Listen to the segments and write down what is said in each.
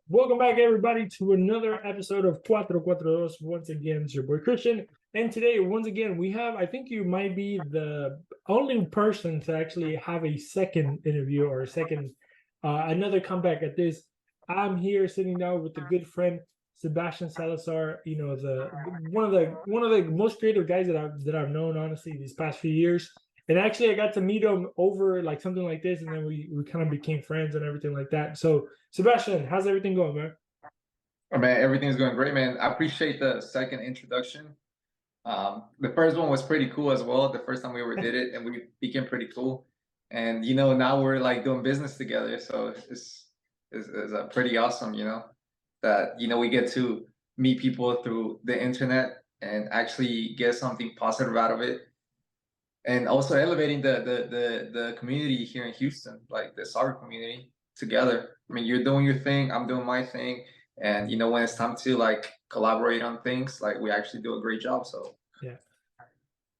Welcome back, everybody, to another episode of Cuatro Cuatro Dos. Once again, it's your boy Christian. And today, once again, we have, I think you might be the only person to actually have a second interview or a second, another comeback at this. I'm here sitting down with a good friend, Sebastian Salazar. You know, the one of the most creative guys that I've known, honestly, these past few years. And actually, I got to meet him over like something like this, and then we kind of became friends and everything like that. So Sebastian, how's everything going, man? Oh, man, everything's going great, man. I appreciate the second introduction. The first one was pretty cool as well. The first time we ever did it, and we became pretty cool. And now we're like doing business together, so it's pretty awesome. That we get to meet people through the internet and actually get something positive out of it, and also elevating the community here in Houston, like the soccer community together. I mean, you're doing your thing, I'm doing my thing, and when it's time to like collaborate on things, like we actually do a great job. So Yeah.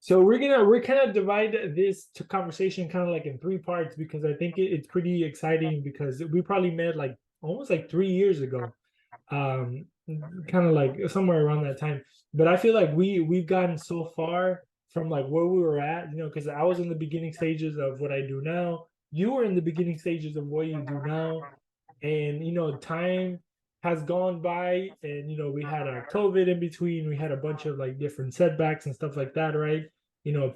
So we're kind of divide this to conversation kind of like in three parts because I think it's pretty exciting because we probably met like almost like 3 years ago, um, kind of like somewhere around that time. But I feel like we've gotten so far from like where we were at, because I was in the beginning stages of what I do now. You were in the beginning stages of what you do now, and time has gone by, and we had our COVID in between. We had a bunch of like different setbacks and stuff like that, right?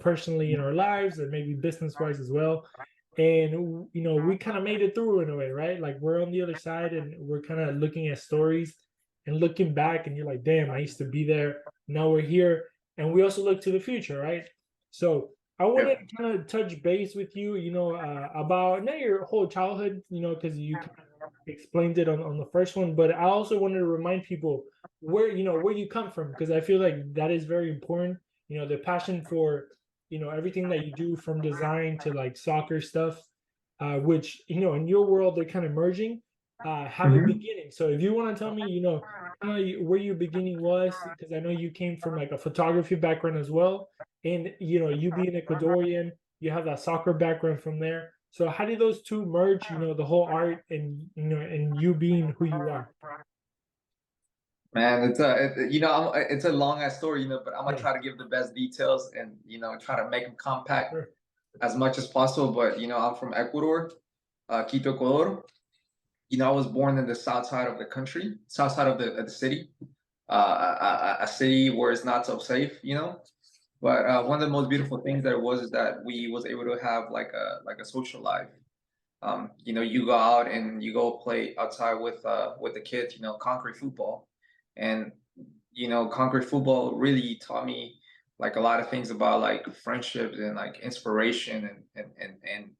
Personally in our lives and maybe business wise as well. And we kind of made it through in a way, right? Like we're on the other side and we're kind of looking at stories and looking back, and you're like, damn, I used to be there. Now we're here. And we also look to the future, right? So I yeah. wanted to kind of touch base with you, about not your whole childhood, because you explained it on the first one, but I also wanted to remind people where you come from, because I feel like that is very important. The passion for everything that you do, from design to like soccer stuff, which in your world they're kind of merging, have a Mhm. beginning. So if you want to tell me, kind of where your beginning was, because I know you came from like a photography background as well, and you being Ecuadorian, you have that soccer background from there. So how did those two merge? The whole art and and you being who you are. Man, it's a long ass story, but I'm gonna Yeah. try to give the best details and try to make them compact Sure. as much as possible. But I'm from Ecuador, Quito, Ecuador. I was born in the south side of the country, south side of the city, a city where it's not so safe. But one of the most beautiful things that it was is that we was able to have like a social life. You go out and you go play outside with the kids. Concrete football, and concrete football really taught me like a lot of things about like friendships and like inspiration and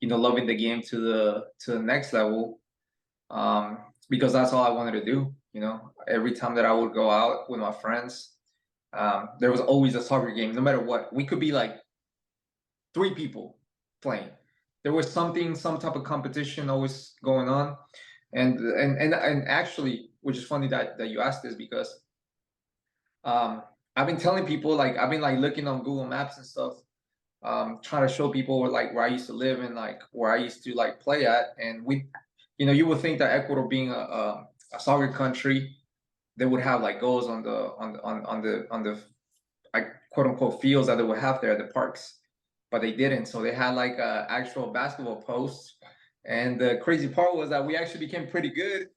loving the game to the next level. Because that's all I wanted to do. Every time that I would go out with my friends, there was always a soccer game, no matter what. We could be like three people playing. There was something, some type of competition always going on, and actually, which is funny that you asked this because I've been telling people, like I've been like looking on Google Maps and stuff, trying to show people where I used to live and like where I used to like play at, and you would think that Ecuador being a soccer country, they would have like goals on the like quote unquote fields that they would have there at the parks, but they didn't. So they had like actual basketball posts. And the crazy part was that we actually became pretty good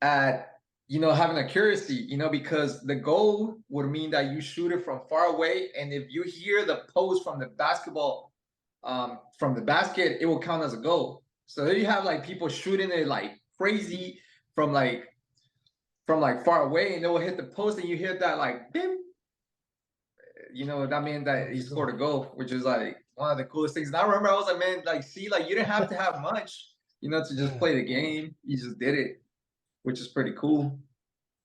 at having accuracy, because the goal would mean that you shoot it from far away, and if you hear the post from the basketball, from the basket, it will count as a goal. So there you have like people shooting it like crazy from like far away, and they will hit the post, and you hear that like bim, that meant that he scored a goal, which is like one of the coolest things. And I remember I was like, man, like, see, like you didn't have to have much, to just Yeah. play the game. You just did it, which is pretty cool.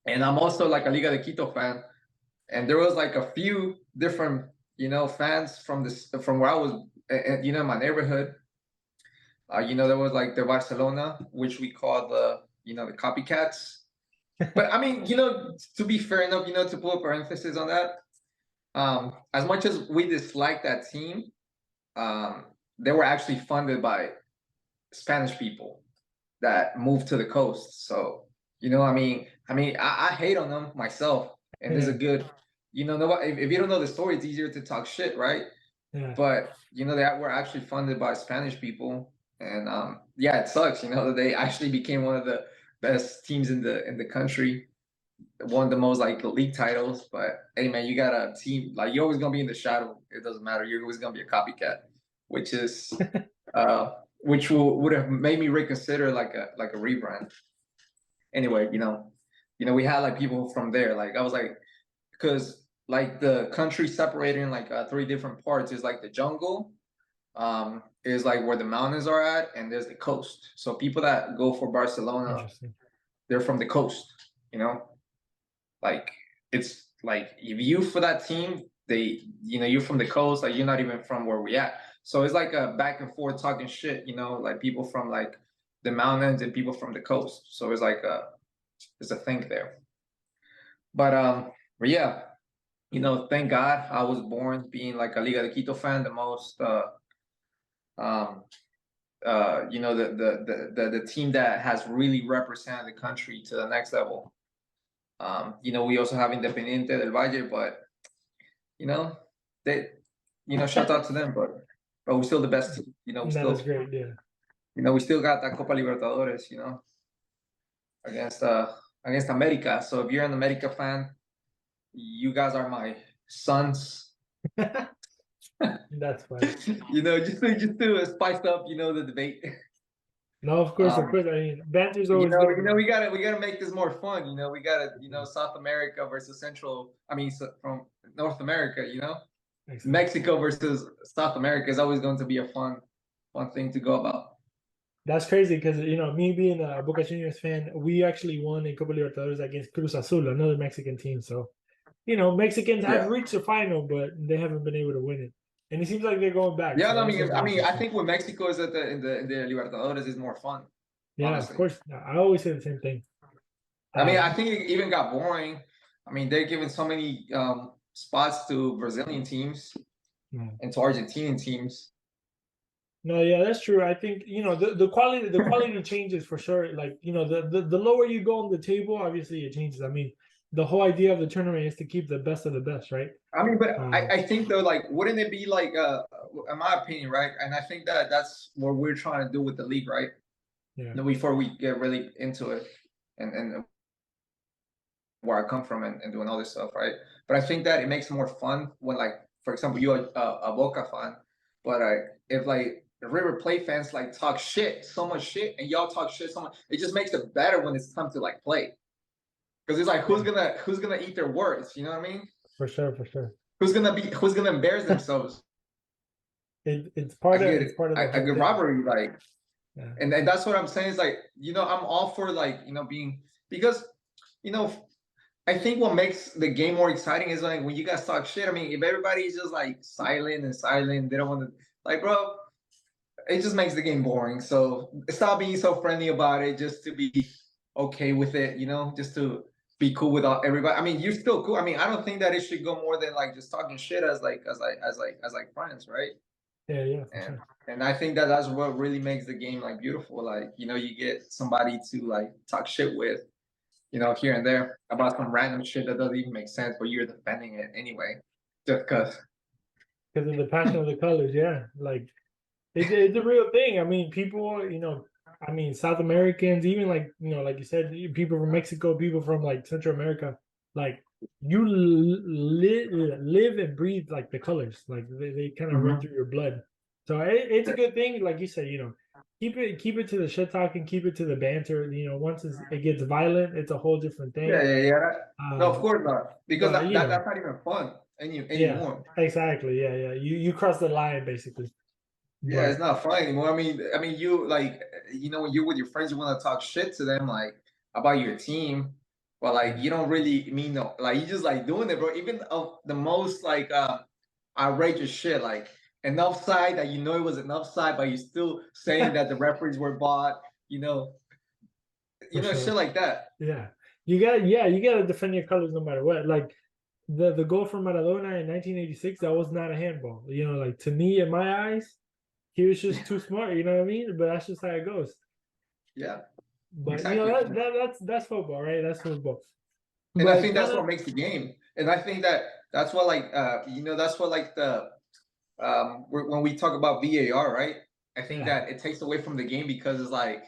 And I'm also like a Liga de Quito fan, and there was like a few different, fans from where I was, in my neighborhood. There was like the Barcelona, which we call the copycats. But I mean, to be fair enough, to put a parenthesis on that, as much as we dislike that team, they were actually funded by Spanish people that moved to the coast. So You know, I hate on them myself, and there's a Yeah, good, if you don't know the story, it's easier to talk shit, right? yeah, But that we're actually funded by Spanish people, and yeah, it sucks. That they actually became one of the best teams in the country, won the most like league titles. But hey, man, you got a team like you're always gonna be in the shadow. It doesn't matter. You're always gonna be a copycat, which is which would have made me reconsider like a rebrand. Anyway, we had like people from there. Like I was like, because like the country separated in like three different parts. Is like the jungle, is like where the mountains are at, and there's the coast. So people that go for Barcelona, interesting. they're from the coast. You know, like it's like if you for that team, you're from the coast, like you're not even from where we at. So it's like a back and forth talking shit, like people from like the mountains and people from the coast. So it's like it's a thing there. But yeah, thank God I was born being like a Liga de Quito fan, the most um the team that has really represented the country to the next level. We also have Independiente del Valle, but you know, they, shout out to them, but we're still the best team. We That is still, great. Yeah. we still got that Copa Libertadores, against against America. So if you're an America fan, you guys are my sons. That's funny. just to spice up, the debate. No, of course, of Um, course. I mean, banter's always good. we gotta make this more fun. We gotta, South America versus Central. From North America. Excellent. Mexico versus South America is always going to be a fun thing to go about. That's crazy because me being a Boca Juniors fan, we actually won in Copa Libertadores against Cruz Azul, another Mexican team. So Mexicans have Yeah, reached the final, but they haven't been able to win it. And it seems like they're going back. yeah. So No, that's gonna be I interesting. think with Mexico is that in the Libertadores is more fun. Yeah, of Honestly, course. I always say the same thing. I think it even got boring. They're giving so many spots to Brazilian teams no, and to Argentinian teams. no, yeah, that's true. I think the quality changes for sure. Like the lower you go on the table, obviously it changes. I mean, the whole idea of the tournament is to keep the best of the best, right? But I, Um, I think though, like, wouldn't it be like, in my opinion, right? And I think that that's what we're trying to do with the league, right? yeah, Before we get really into it, and where I come from, and doing all this stuff, right? But I think that it makes it more fun when, like, for example, you're a Boca fan, but if like the River Plate fans like talk shit, so much shit, and y'all talk shit so much, it just makes it better when it's time to like play. Because it's like yeah, who's gonna eat their words, you know what I mean? for sure, for sure. Who's gonna embarrass themselves? It's I part of get it's part of the a whole good thing. robbery, like, Yeah, and that's what I'm saying is like, I'm all for like, being, because you know I think what makes the game more exciting is like when you guys talk shit. If everybody's just like silent, they don't want to, like, bro, it just makes the game boring. So stop being so friendly about it, just to be okay with it, just to be cool with everybody. You're still cool. I don't think that it should go more than like just talking shit as like friends, right? yeah, yeah, for And sure. and I think that that's what really makes the game like beautiful. Like, you get somebody to like talk shit with, here and there about some random shit that doesn't even make sense, but you're defending it anyway, just because. Because of the passion of the colors, yeah. Like it's a real thing. I mean, people, South Americans, even like you said, people from Mexico, people from like Central America, like you live and breathe like the colors, like they kind of run Mhm. through your blood. So it's a good thing, like you said, keep it to the shit talking, keep it to the banter. Once it gets violent, it's a whole different Yeah, thing. yeah, yeah. No, of Um, course not, because but that's not even fun yeah, anymore. exactly, yeah, yeah. You cross the line basically, Yeah, it's but not fun anymore. You like, when you're with your friends, you want to talk shit to them like about your team, but like yeah, you don't really mean no, like you just like doing it, bro. Even of the most like outrageous shit, like an offside that it was an offside, but you're still saying that the referees were bought, for shit sure. like that. Yeah. You gotta defend your colors no matter what. Like the goal from Maradona in 1986, that was not a handball. Like to me, in my eyes, he was just too smart, you know what I mean? But that's just how it goes. Yeah. But you know Exactly. that's football, right? That's football. And I But think kind that's of what makes the game. And I think that that's what that's what the when we talk about VAR, right? I think yeah, that it takes away from the game because it's like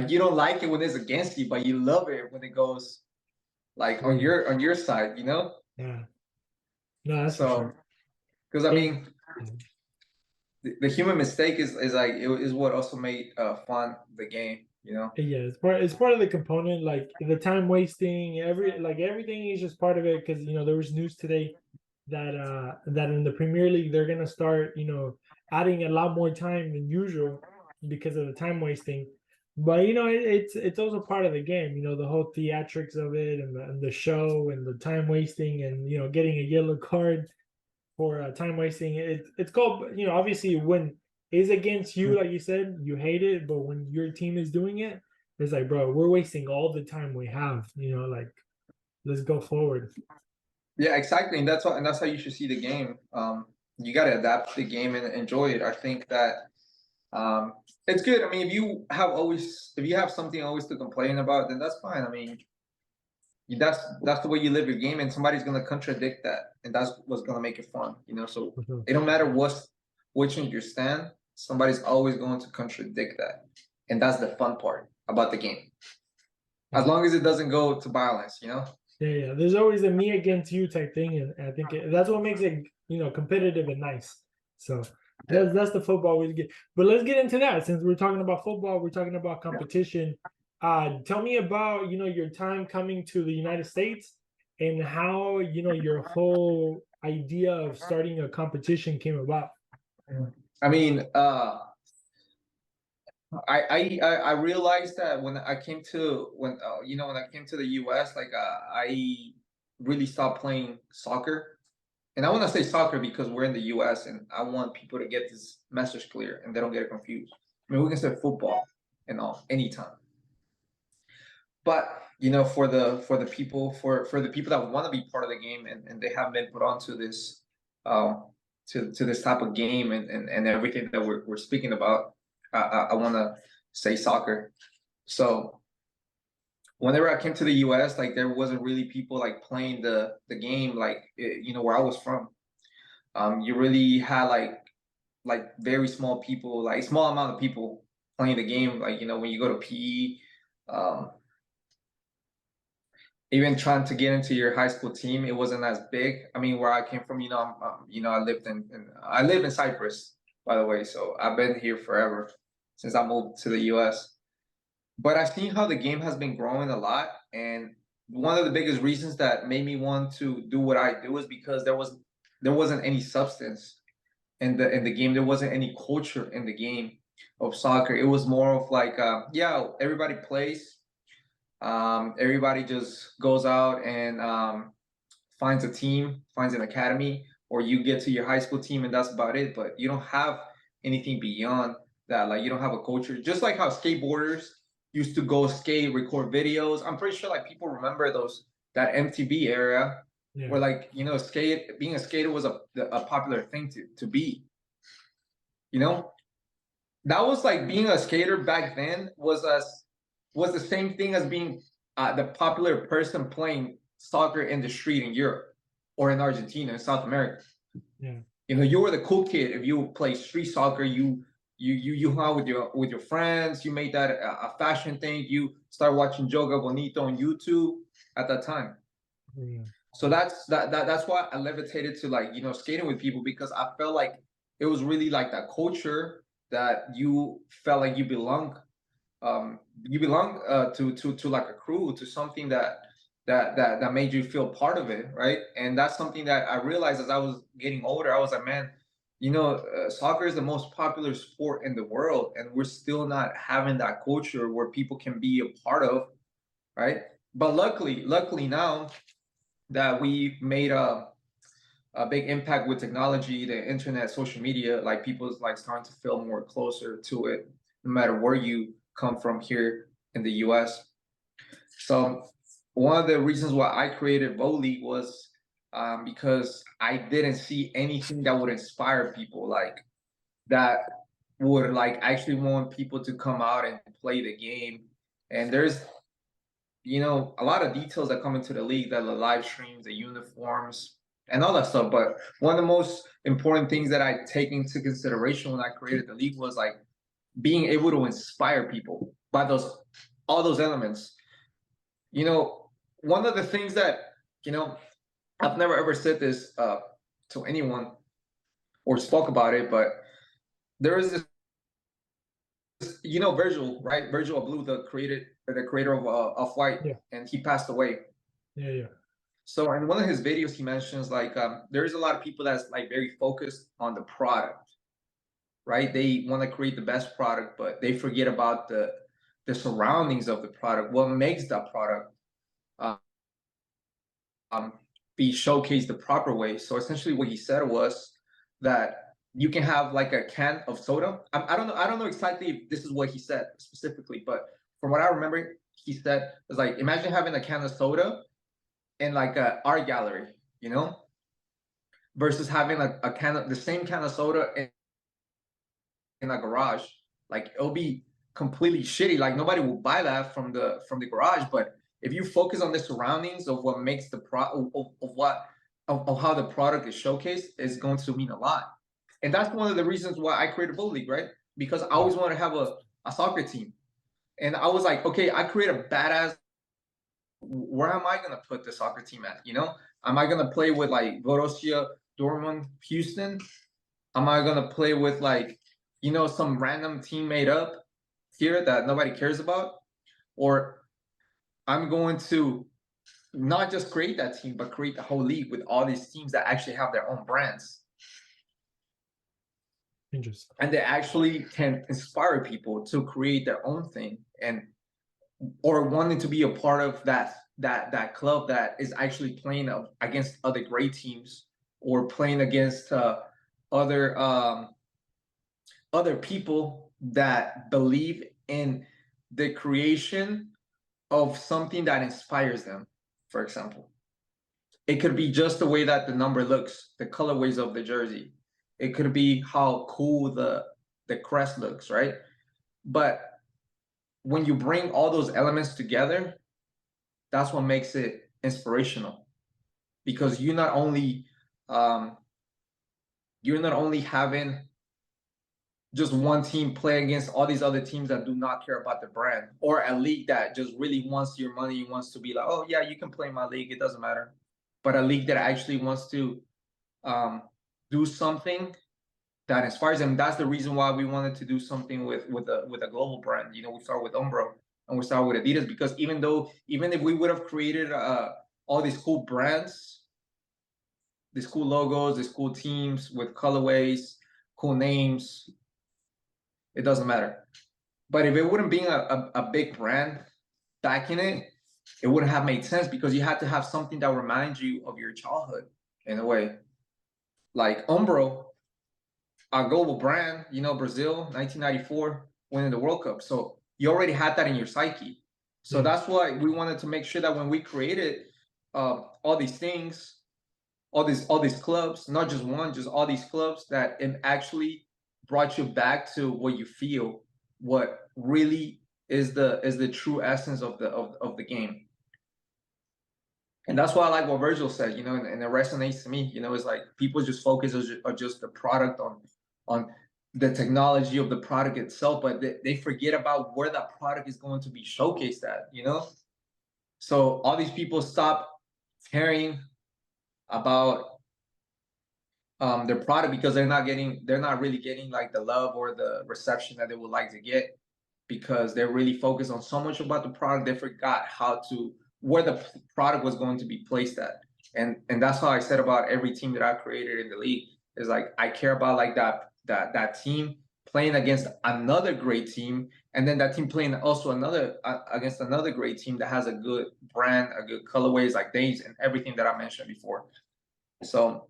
you don't like it when it's against you, but you love it when it goes like for you. on your side, you know? Yeah, no, that's for So sure. because I And mean the human mistake is like it is what also made fun the game, you know? yeah, it's part of the component, like the time wasting, everything is just part of it. Because there was news today that in the Premier League they're gonna start adding a lot more time than usual because of the time wasting. But it's also part of the game. The whole theatrics of it and the show and the time wasting and getting a yellow card for time wasting. It's called obviously when is against you, like you said, you hate it, but when your team is doing it, it's like, bro, we're wasting all the time we have. Like let's go forward. Yeah, exactly. And that's how you should see the game. You got to adapt the game and enjoy it. I think that um, it's good. I mean, if you have something always to complain about, then that's fine. I mean, that's the way you live your game, and somebody's gonna contradict that, and that's what's gonna make it fun. So For sure. it don't matter which one you stand. Somebody's always going to contradict that, and that's the fun part about the game. As Yeah. long as it doesn't go to violence. Yeah. There's always a me against you type thing, and I think that's what makes it competitive and nice. So Yeah. that's the football we get. But let's get into that since we're talking about football. We're talking about competition. Tell me about your time coming to the United States and how your whole idea of starting a competition came about. I mean, I realized that when I came to when I came to the U.S. I really stopped playing soccer, and I want to say soccer because we're in the U.S. and I want people to get this message clear and they don't get it confused. I mean, we can say football and all anytime, but for the people that want to be part of the game and they have been put onto this um to this type of game and everything that we're speaking about, I want to say soccer. So whenever I came to the US, like there wasn't really people like playing the game where I was from. You really had like very small people, like small amount of people playing the game. Like when you go to PE, even trying to get into your high school team, it wasn't as big. I mean, where I came from, I live in Cyprus, by the way, so I've been here forever since I moved to the US. But I've seen how the game has been growing a lot, and one of the biggest reasons that made me want to do what I do is because there wasn't any substance in the game. There wasn't any culture in the game of soccer. It was more of like, yeah, everybody plays. Everybody just goes out and finds a team, finds an academy, or you get to your high school team and that's about it. But you don't have anything beyond that. Like you don't have a culture. Just like how skateboarders used to go skate, record videos. I'm pretty sure like people remember that MTV era Yeah. where being a skater was a popular thing to be. You know, that was like being a skater back then was the same thing as being the popular person playing soccer in the street in Europe or in Argentina in South America. Yeah. You were the cool kid if you play street soccer. You hung out with your friends. You made that a fashion thing. You start watching Joga Bonito on YouTube at that time. Yeah. So that's why I levitated to skating with people because I felt like it was really like that culture that you felt like you belong to like a crew, to something that made you feel part of it, right? And that's something that I realized as I was getting older. I was like, man, soccer is the most popular sport in the world, and we're still not having that culture where people can be a part of, right? But luckily now that we've made a big impact with technology, the internet, social media, like people's like starting to feel more closer to it, no matter where you come from here in the US. So one of the reasons why I created Vote League was because I didn't see anything that would inspire people, like that would like actually want people to come out and play the game And there's, you know, a lot of details that come into the league, that the live streams, the uniforms, and all that stuff. But one of the most important things that I take into consideration when I created the league was like being able to inspire people by all those elements. You know, one of the things that, you know, I've never ever said this to anyone or spoke about it, but there is this, you know, Virgil, right? Virgil Abloh, the creator of Off-White, Yeah. and he passed away. Yeah. Yeah. So in one of his videos, he mentions like there's a lot of people that's like very focused on the product, right? They want to create the best product, but they forget about the surroundings of the product, what makes that product uh, um, be showcased the proper way. So essentially, what he said was that you can have like a can of soda. I don't know exactly if this is what he said specifically, but from what I remember, he said it's like imagine having a can of soda in like a art gallery, you know, versus having a can of the same can of soda in a garage. Like it'll be completely shitty. Like nobody will buy that from the garage. But if you focus on the surroundings of what makes the of how the product is showcased, is going to mean a lot. And that's one of the reasons why I created Bull League, right? Because I always wanted to have a soccer team. And I was like, okay, I create a badass. Where am I gonna put the soccer team at? You know, am I gonna play with like Borussia Dortmund, Houston? Am I gonna play with like, you know, some random team made up here that nobody cares about? Or I'm going to not just create that team, but create the whole league with all these teams that actually have their own brands. Interesting. And they actually can inspire people to create their own thing and or wanting to be a part of that club that is actually playing against other great teams or playing against other other people that believe in the creation of something that inspires them. For example, it could be just the way that the number looks, the colorways of the jersey. It could be how cool the crest looks, right? But when you bring all those elements together, that's what makes it inspirational, because um, you're not only having just one team play against all these other teams that do not care about the brand, or a league that just really wants your money, wants to be like, oh yeah, you can play my league, it doesn't matter. But a league that actually wants to um, do something that inspires them. That's the reason why we wanted to do something with a global brand. You know, we started with Umbro and we started with Adidas, because even if we would have created all these cool brands, these cool logos, these cool teams with colorways, cool names, it doesn't matter. But if it wouldn't be a big brand backing it, it wouldn't have made sense, because you had to have something that reminds you of your childhood in a way. Like Umbro, a global brand, you know, Brazil, 1994, winning the World Cup. So you already had that in your psyche. So that's why we wanted to make sure that when we created all these things, all these clubs, not just one, just all these clubs, that it actually brought you back to what you feel, what really is the true essence of the game. And that's why I like what Virgil said, you know, and it resonates to me. You know, it's like people just focus on just the product, on the technology of the product itself, but they forget about where that product is going to be showcased at, you know? So all these people stop caring about their product, because they're not really getting like the love or the reception that they would like to get, because they're really focused on so much about the product, they forgot where the product was going to be placed at. And that's how I said about every team that I created in the league, is like I care about like that team playing against another great team, and then that team playing also against another great team that has a good brand, a good colorways, like names and everything that I mentioned before. So,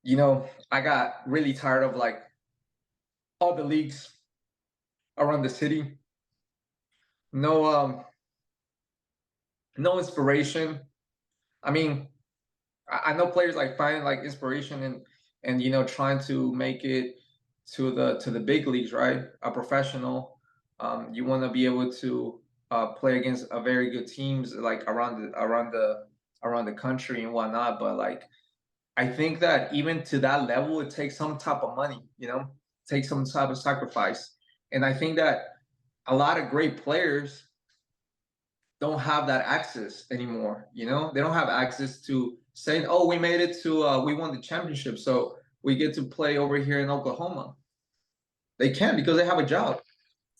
you know, I got really tired of like all the leagues around the city. No, no inspiration. I mean, I know players like find like inspiration and you know trying to make it to the big leagues, right? A professional, You want to be able to play against a very good teams like around the country and whatnot. But like I think that even to that level, it takes some type of money, you know, takes some type of sacrifice. And I think that a lot of great players don't have that access anymore. You know, they don't have access to saying, "Oh, we made it to, we won the championship, so we get to play over here in Oklahoma." They can't because they have a job.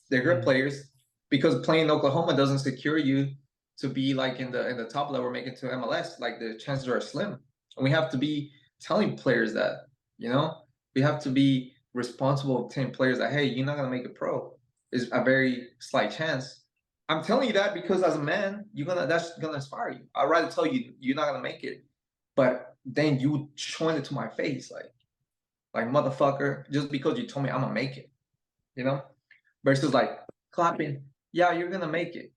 They're good Yeah. players because playing in Oklahoma doesn't secure you to be like in the top level, make it to MLS. Like the chances are slim, and we have to be telling players that. You know, we have to be responsible of telling players that, hey, you're not gonna make it pro. Is a very slight chance. I'm telling you that because as a man, you're gonna that's gonna inspire you. I'd rather tell you you're not gonna make it, but then you showing it to my face, like motherfucker, just because you told me I'm gonna make it, you know, versus like clapping, yeah, you're gonna make it.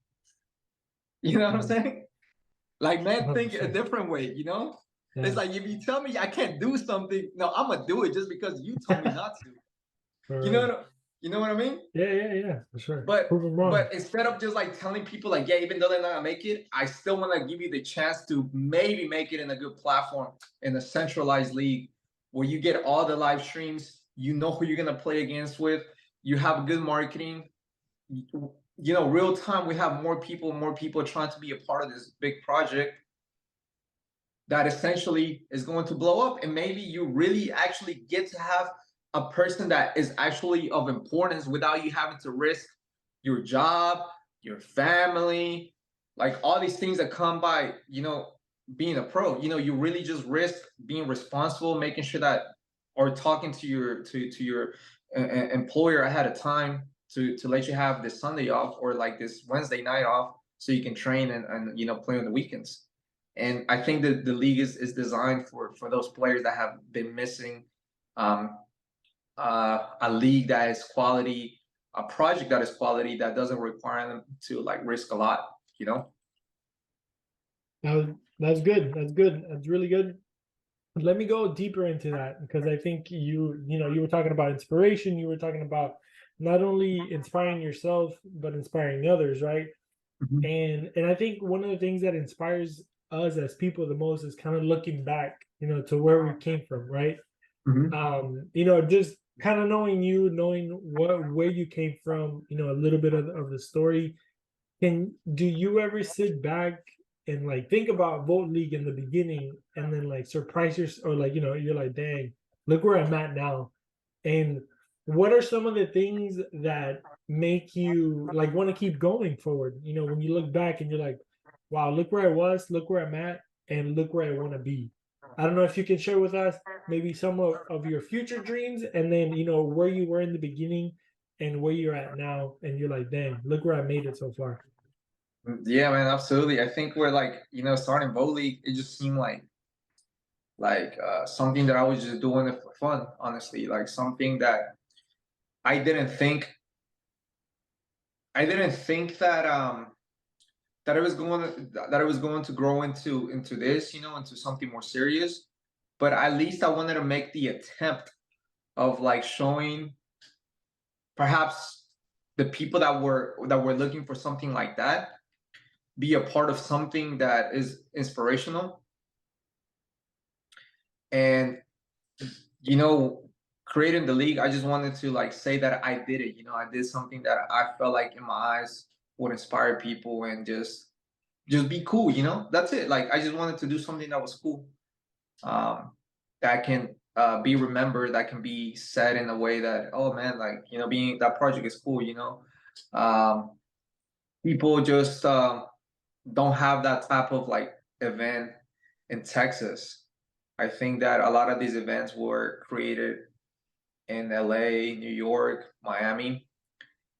You know what I'm Yeah. saying? Like men think a 100%. different way, you know? It's Yeah. like if you tell me I can't do something, no, I'm gonna do it just because you told me not to. For You real. know, you know what I mean? Yeah, yeah, yeah, for sure. But Prove them wrong. but instead of just like telling people like, yeah, even though they're not gonna make it, I still want to give you the chance to maybe make it in a good platform in a centralized league where you get all the live streams, you know who you're gonna play against with, you have good marketing, you know, real time. We have more people trying to be a part of this big project that essentially is going to blow up, and maybe you really actually get to have a person that is actually of importance without you having to risk your job, your family, like all these things that come by, you know, being a pro. You know, you really just risk being responsible, making sure that, or talking to your employer ahead of time to let you have this Sunday off or like this Wednesday night off so you can train and you know play on the weekends. And I think that the league is designed for those players that have been missing um, a league that is quality, a project that is quality that doesn't require them to like risk a lot. You know. That's good. That's good. That's really good. Let me go deeper into that because I think you were talking about inspiration. You were talking about not only inspiring yourself but inspiring others, right? Mhm. And I think one of the things that inspires us as people the most is kind of looking back, to where we came from, right? Mhm. Just kind of knowing you, knowing where you came from, a little bit of the story. Do you ever sit back and like think about Vote League in the beginning and then like surprise yourself, or like, you're like, dang, look where I'm at now. And what are some of the things that make you like want to keep going forward? When you look back and you're like, wow, look where I was, look where I'm at, and look where I want to be. I don't know if you can share with us maybe some of your future dreams, and then where you were in the beginning and where you're at now, and you're like, dang, look where I made it so far. Yeah, man, absolutely. I think we're like, you know, starting bow league, it just seemed like something that I was just doing it for fun, honestly. Like something that I didn't think I didn't think that it was going to grow into this, you know, into something more serious. But at least I wanted to make the attempt of like showing perhaps the people that were looking for something like that be a part of something that is inspirational and you know creating the league. I just wanted to like say that I did it. You know, I did something that I felt like in my eyes would inspire people and just be cool. You know, that's it. Like I just wanted to do something that was cool, um, that can be remembered, that can be said in a way that, oh man, like you know, being that project is cool. You know, um, people just don't have that type of like event in Texas. I think that a lot of these events were created in LA, New York, Miami,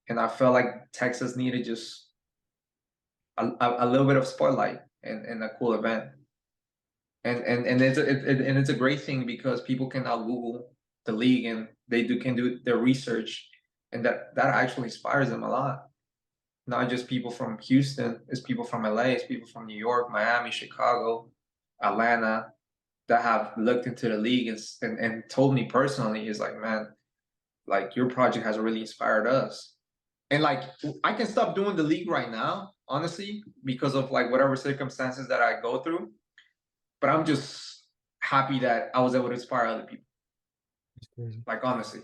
and I felt like Texas needed just a little bit of spotlight and a cool event. And it's a great thing because people can now Google the league and they can do their research, and that actually inspires them a lot. Not just people from Houston, it's people from LA, it's people from New York, Miami, Chicago, Atlanta that have looked into the league and told me personally is like, man, like your project has really inspired us. And like I can stop doing the league right now, honestly, because of like whatever circumstances that I go through. But I'm just happy that I was able to inspire other people. It's crazy. Like honestly.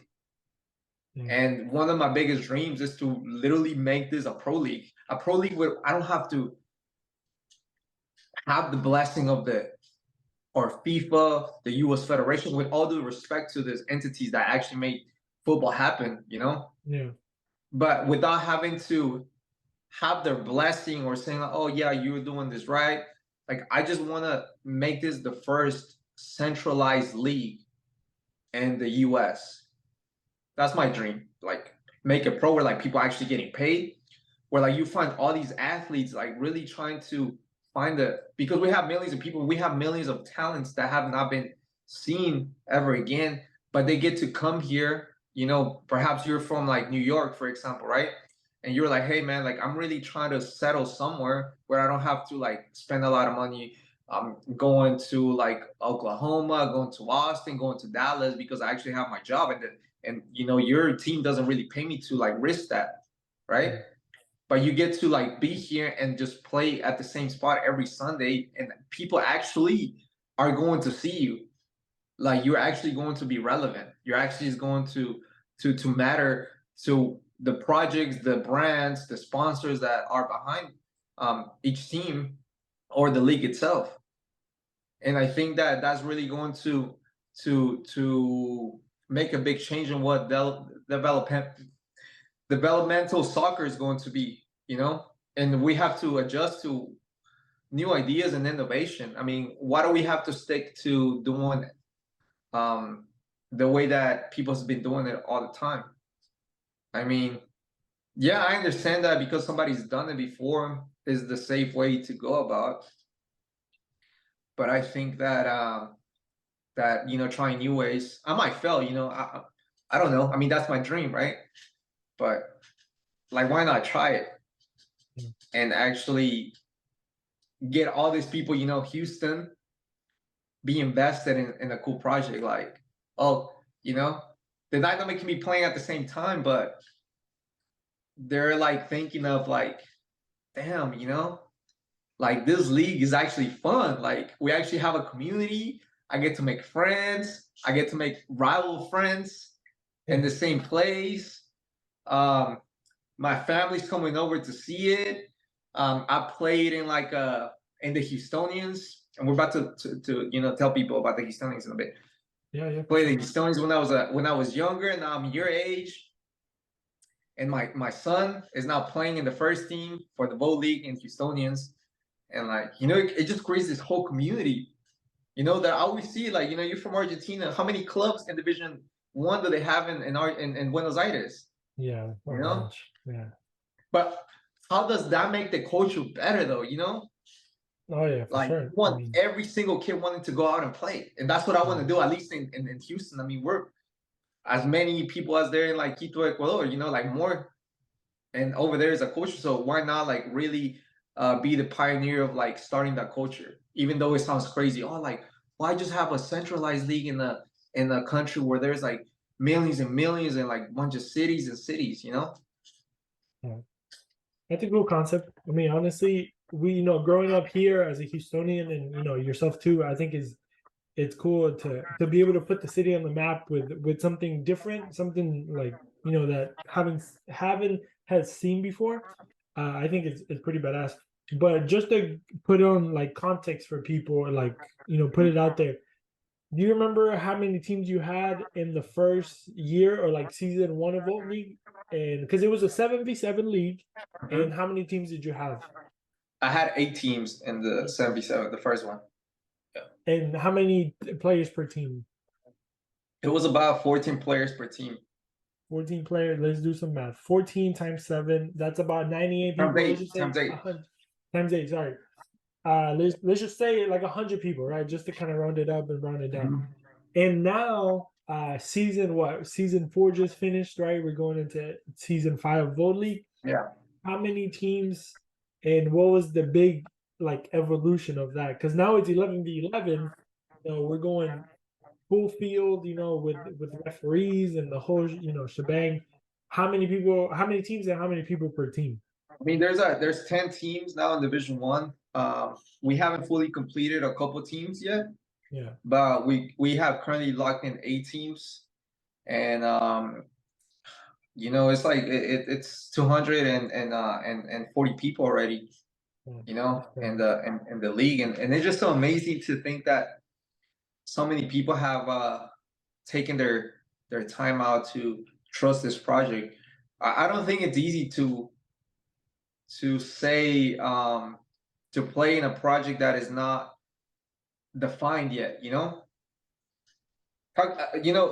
Yeah. And one of my biggest dreams is to literally make this a pro league. A pro league where I don't have to have the blessing of the or FIFA, the US Federation, with all due respect to these entities that actually make football happen, you know? Yeah. But without having to have their blessing or saying, like, oh yeah, you're doing this right. Like I just want to make this the first centralized league in the US. That's my dream. Like make a pro where like people are actually getting paid, where like you find all these athletes like really trying to find the because we have millions of people, we have millions of talents that have not been seen ever again, but they get to come here. You know, perhaps you're from like New York, for example, right? And you're like, hey man, like I'm really trying to settle somewhere where I don't have to like spend a lot of money going to like Oklahoma, going to Austin, going to Dallas because I actually have my job and you know your team doesn't really pay me to like risk that, right? Mm. But you get to like be here and just play at the same spot every Sunday, and people actually are going to see you. Like you're actually going to be relevant. You're actually going to matter to the projects, the brands, the sponsors that are behind each team or the league itself. And I think that that's really going to make a big change in what developmental soccer is going to be, you know, and we have to adjust to new ideas and innovation. I mean, why do we have to stick to doing um, the way that people's been doing it all the time? I mean, yeah, I understand that because somebody's done it before is the safe way to go about. But I think that that you know, trying new ways, I might fail. You know, I don't know. I mean, that's my dream, right? But like, why not try it Mm. and actually get all these people, you know, Houston, be invested in a cool project. Like, oh, you know, the Dynamic can be playing at the same time, but they're like thinking of like, damn, you know, like this league is actually fun. Like we actually have a community. I get to make friends. I get to make rival friends in Yeah. the same place. Um, my family's coming over to see it. I played in like in the Houstonians, and we're about to you know tell people about the Houstonians in a bit. Yeah. Yeah. For Played the sure. Houstonians when I was younger, and now I'm your age. And my son is now playing in the first team for the Bowl League in Houstonians, and like you know, it just creates this whole community. You know that I always see like you know you're from Argentina. How many clubs in Division 1 do they have in Buenos Aires? Yeah. A You know, bunch. Yeah. but how does that make the culture better though? You know, Oh yeah, for like you sure. I want mean, every single kid wanting to go out and play, and that's what I want yeah. to do. At least in Houston, I mean, we're as many people as there in like Quito, Ecuador. You know, like more, and over there is a culture. So why not like really be the pioneer of like starting that culture? Even though it sounds crazy, oh, like why just have a centralized league in a country where there's like millions and millions and like bunch of cities and cities, you know? Yeah. That's a cool concept. I mean, honestly, growing up here as a Houstonian and yourself too, I think is it's cool to be able to put the city on the map with something different, something like that haven't has seen before. I think it's pretty badass. But just to put on like context for people, or like put it out there. Do you remember how many teams you had in the first year or like season one of Volt League? And because it was a 7v7 league, and Mhm. how many teams did you have? I had 8 teams in the 77, the first one. Yeah. And how many players per team? It was about 14 players per team. 14 players. Let's do some math. 14 times 7. That's about 98 Times people. Let's eight, just say times eight. 100 times 8. Sorry. Let's just say like 100 people, right? Just to kind of round it up and round it down. Mhm. And now, season 4 just finished, right? We're going into season 5 of Vote League. Yeah. How many teams, and what was the big like evolution of that? Because now it's 11v11. We're going full field, with referees and the whole shebang. how many people, how many teams, and how many people per team? I mean, there's 10 teams now in Division One. We haven't fully completed a couple teams yet, Yeah. but we have currently locked in 8 teams, and it's like it's 200 and 40 people already, Yeah. That's in crazy. the league, and it's just so amazing to think that so many people have taken their time out to trust this project. I don't think it's easy to say to play in a project that is not defined yet.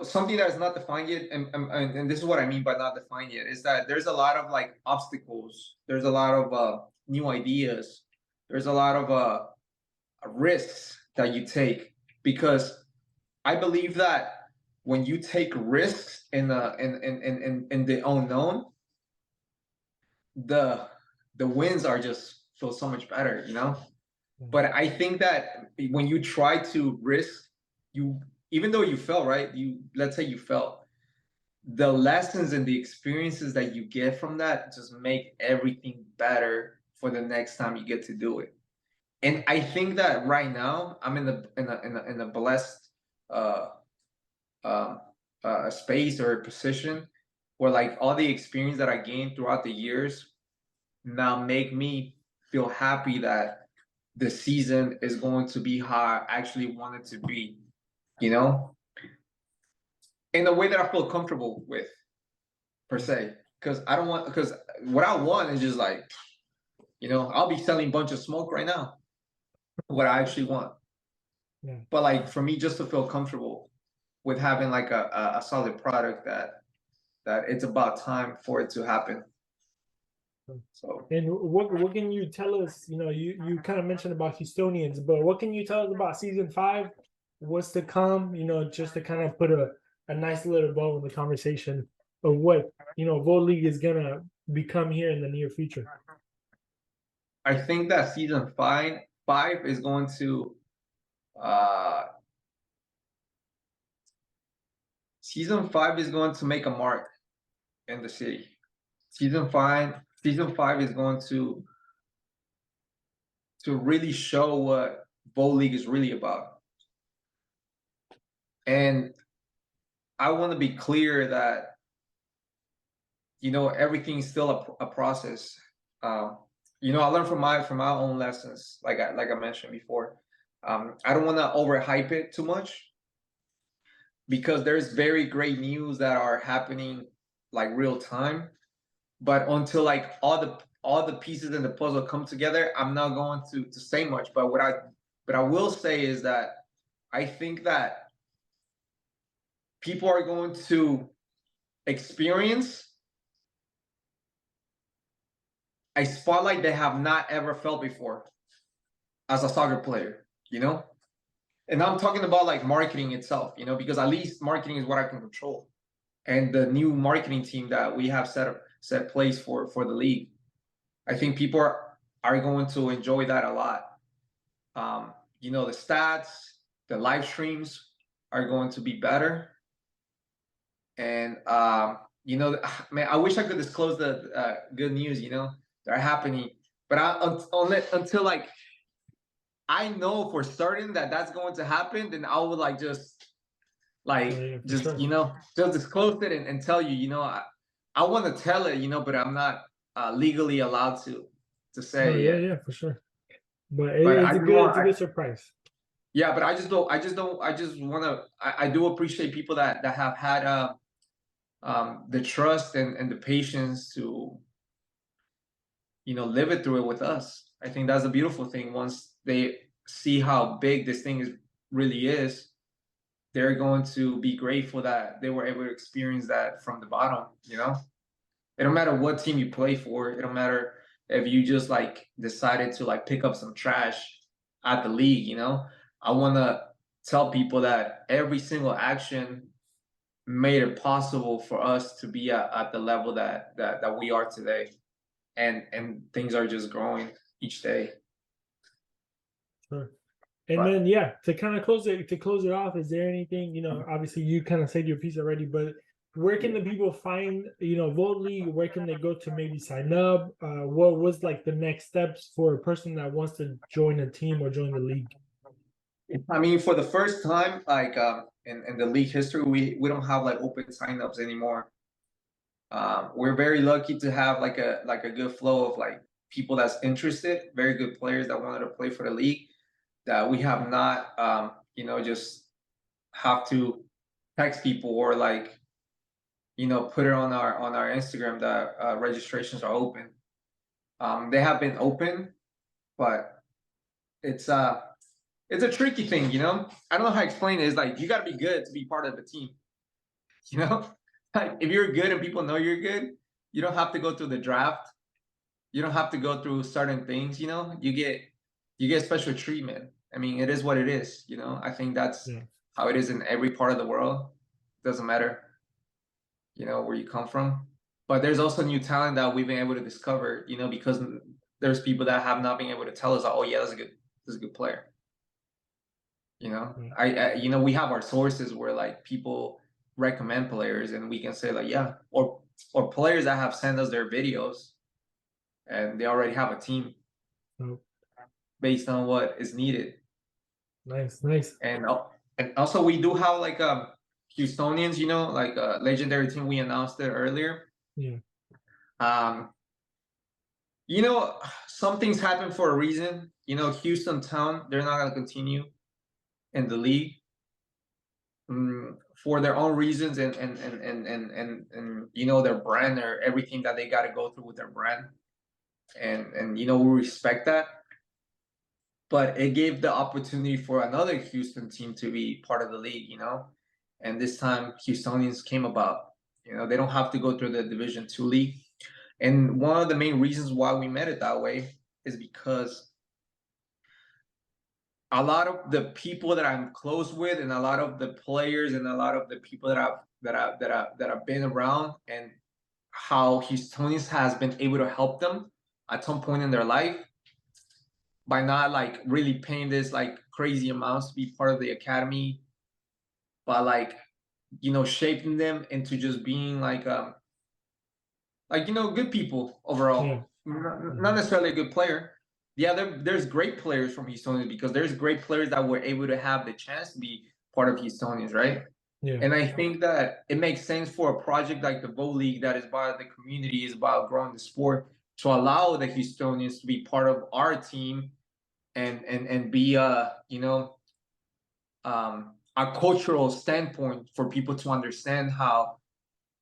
Something that is not defined yet, and this is what I mean by not defined yet, is that there's a lot of like obstacles. There's a lot of new ideas. There's a lot of risks that you take, because I believe that when you take risks in the unknown, the the wins are just feel so much better. Yeah. But I think that when you try to risk, you even though you fell, right? Let's say you fell, the lessons and the experiences that you get from that just make everything better for the next time you get to do it. And I think that right now I'm in a blessed uh um space or position where like all the experience that I gained throughout the years now make me feel happy that the season is going to be how I actually want it to be, you know, in a way that I feel comfortable with, per Yeah. se. Because what I want is just like, I'll be selling a bunch of smoke right now, what I actually want. Yeah. But like for me, just to feel comfortable with having like a solid product that it's about time for it to happen. So And what can you tell us? You kind of mentioned about Houstonians, but what can you tell us about season 5? What's to come? Just to kind of put a nice little bow in the conversation of what Volt League is gonna become here in the near future. I think that season 5 is going to uh make a mark in the city. Season 5 is going to really show what Bowl League is really about. And I want to be clear that everything's still a process. I learned from my own lessons, like I mentioned before. I don't want to overhype it too much, because there's very great news that are happening like real time. But until like all the pieces in the puzzle come together, I'm not going to say much. But what I will say is that I think that people are going to experience a spotlight they have not ever felt before as a soccer player, you know? And I'm talking about like marketing itself, because at least marketing is what I can control. And the new marketing team that we have set place for the league, I think people are going to enjoy that a lot. The stats, the live streams are going to be better. And man, I wish I could disclose the good news, that are happening. But until like I know for certain that that's going to happen, then I would like Oh yeah, for just sure. just disclose it and tell you. I want to tell it, but I'm not legally allowed to No, say it yeah, yet. yeah, for sure. But But it's I a do good, want, it's a good surprise. yeah. But I just want to. I do appreciate people that have had the trust and the patience to live it through it with us. I think that's a beautiful thing. Once they see how big this thing really is, they're going to be grateful that they were able to experience that from the bottom. It don't matter what team you play for. It don't matter if you just like decided to like pick up some trash at the league. I want to tell people that every single action made it possible for us to be at the level that we are today, and things are just growing each day. Sure. And But then yeah, to kind of close it off, is there anything, obviously you kind of said your piece already, but where can the people find, Vote League? Where can they go to maybe sign up? What was like the next steps for a person that wants to join a team or join the league? I mean, for the first time, like in the league history, we don't have like open signups anymore. We're very lucky to have like a good flow of like people that's interested, very good players that wanted to play for the league. That we have not, just have to text people or like put it on our Instagram that registrations are open. They have been open, but it's it's a tricky thing, I don't know how to explain it. It's like you got to be good to be part of the team, you know. Like if you're good and people know you're good, you don't have to go through the draft. You don't have to go through certain things, you get special treatment. I mean, it is what it is, I think that's Yeah. how it is in every part of the world. Doesn't matter, where you come from. But there's also new talent that we've been able to discover, because there's people that have not been able to tell us, oh yeah, that's a good player. Yeah. We have our sources where like people recommend players, and we can say like, yeah, or players that have sent us their videos, and they already have a team Oh, based on what is needed. nice, nice. And also we do have like Houstonians, like a legendary team. We announced it earlier. Yeah. Um, you know, some things happen for a reason. Houston Town, they're not gonna continue in the league for their own reasons, and their brand or everything that they got to go through with their brand, and we respect that. But it gave the opportunity for another Houston team to be part of the league, and this time Houstonians came about. They don't have to go through the Division 2 league. And one of the main reasons why we made it that way is because a lot of the people that I'm close with, and a lot of the players, and a lot of the people that I've been around, and how Houstonians has been able to help them at some point in their life by not like really paying this like crazy amounts to be part of the academy, but like shaping them into just being like good people overall. Yeah. Not necessarily a good player. Yeah, there's great players from Houstonians, because there's great players that were able to have the chance to be part of Houstonians, right? Yeah. And I think that it makes sense for a project like the Vote League, that is about the community, is about growing the sport, to allow the Houstonians to be part of our team, and be a cultural standpoint for people to understand how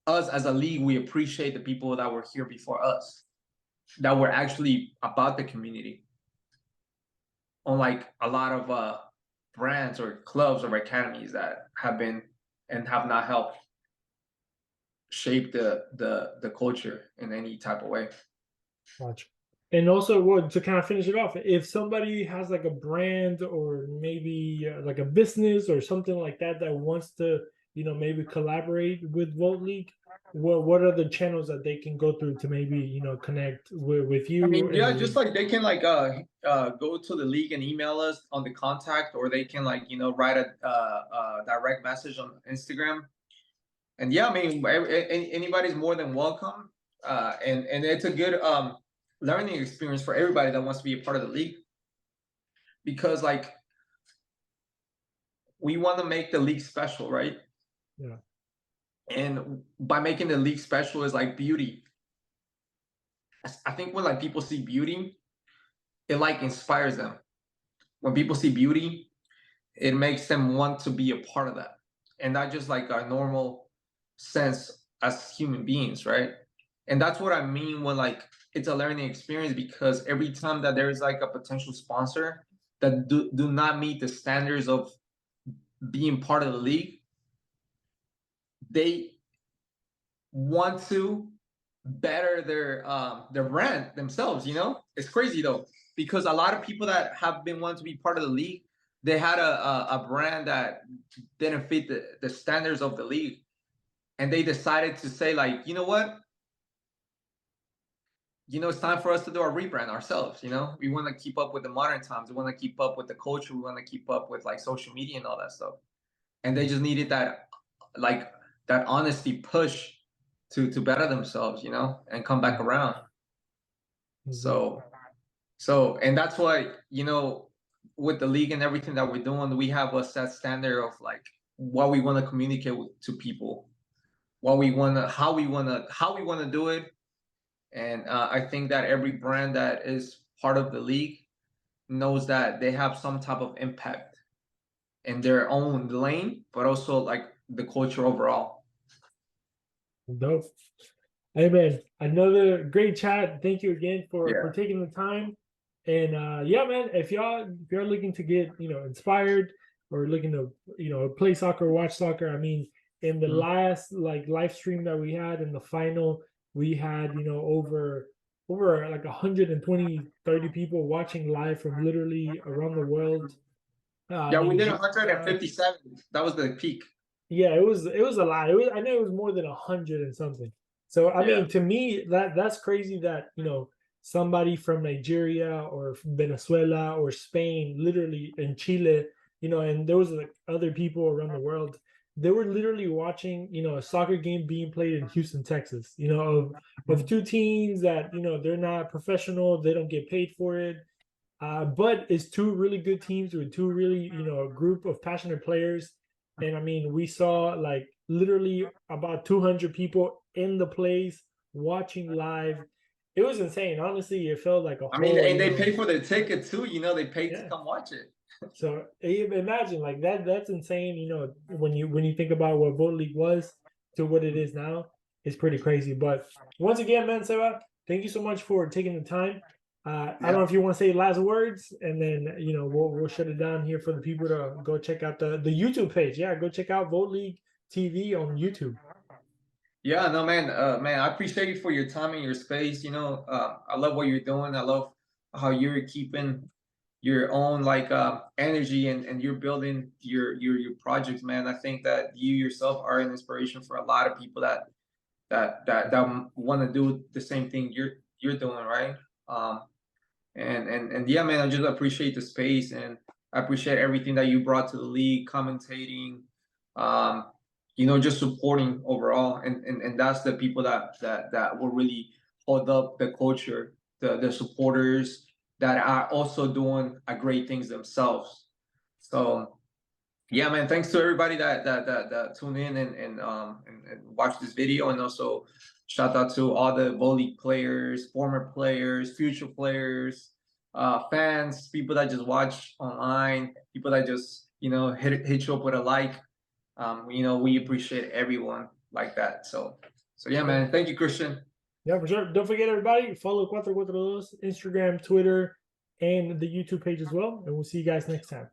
us as a league, we appreciate the people that were here before us, that were actually about the community, unlike a lot of brands or clubs or academies that have been and have not helped shape the culture in any type of way. Gotcha. And also, what to kind of finish it off, if somebody has like a brand or maybe like a business or something like that that wants to, maybe collaborate with Vote League, what are the channels that they can go through to maybe connect with I you mean, yeah, and just like they can like go to the league and email us on the contact, or they can like write a direct message on Instagram. And yeah, I mean, anybody's more than welcome. And it's a good learning experience for everybody that wants to be a part of the league, because like we want to make the league special, right? yeah, And by making the league special is like beauty. I think when like people see beauty, it like inspires them. When people see beauty, it makes them want to be a part of that, and not just like our normal sense as human beings, right? And that's what I mean when like it's a learning experience, because every time that there's like a potential sponsor that do not meet the standards of being part of the league, they want to better their brand themselves. It's crazy though, because a lot of people that have been wanting to be part of the league, they had a brand that didn't fit the standards of the league, and they decided to say like, you know what, it's time for us to do a rebrand ourselves. We want to keep up with the modern times, we want to keep up with the culture, we want to keep up with like social media and all that stuff. And they just needed that like that honesty push to better themselves, you know, and come back around. Exactly. So and that's why, you know, with the league and everything that we're doing, we have a set standard of like what we want to communicate to people, what we want to, how we want to do it. And I think that every brand that is part of the league knows that they have some type of impact in their own lane, but also like the culture overall. Dope. Hey man, another great chat. Thank you again for Yeah. taking the time. And yeah, man, if you're looking to get, you know, inspired or looking to, you know, play soccer, watch soccer, I mean, in the Mhm. last like live stream that we had in the final, we had, you know, over like 120, 30 people watching live from literally around the world. Yeah, we did Uh, 157. That was the peak. yeah, it was a lot. I know it was more than 100 and something. So I Yeah. mean, to me, that's crazy that, you know, somebody from Nigeria or Venezuela or Spain, literally in Chile, you know, and there was like other people around the world. They were literally watching, you know, a soccer game being played in Houston, Texas. You know, of two teams that, you know, they're not professional, they don't get paid for it. But it's two really good teams with two really, you know, a group of passionate players. And I mean, we saw like literally about 200 people in the place watching live. It was insane. Honestly, it felt like a I mean, whole, and you they know, pay for the ticket too. You know, they pay to yeah. come watch it. So imagine like that's insane. You know, when you think about what Vote League was to what it is now, it's pretty crazy. But once again, man, Seba, thank you so much for taking the time. I don't know Yeah. if you want to say last words, and then you know we'll shut it down here for the people to go check out the YouTube page. Yeah, go check out Vote League TV on YouTube. Yeah, no, man, man, I appreciate you for your time and your space. You know, I love what you're doing. I love how you're keeping your own like energy and you're building your projects, man. I think that you yourself are an inspiration for a lot of people that want to do the same thing you're doing, right? Um, and yeah, man, I just appreciate the space and I appreciate everything that you brought to the league, commentating, um, you know, just supporting overall, and that's the people that will really hold up the culture, the supporters that are also doing a great things themselves. So yeah, man, thanks to everybody that tune in and watch this video, and also shout out to all the volley players, former players, future players, fans, people that just watch online, people that just, you know, hit you up with a like. You know, we appreciate everyone like that. So yeah, Yeah, man, thank you, Cristian. yeah, for sure. Don't forget, everybody, follow 442 Instagram, Twitter, and the YouTube page as well. And we'll see you guys next time.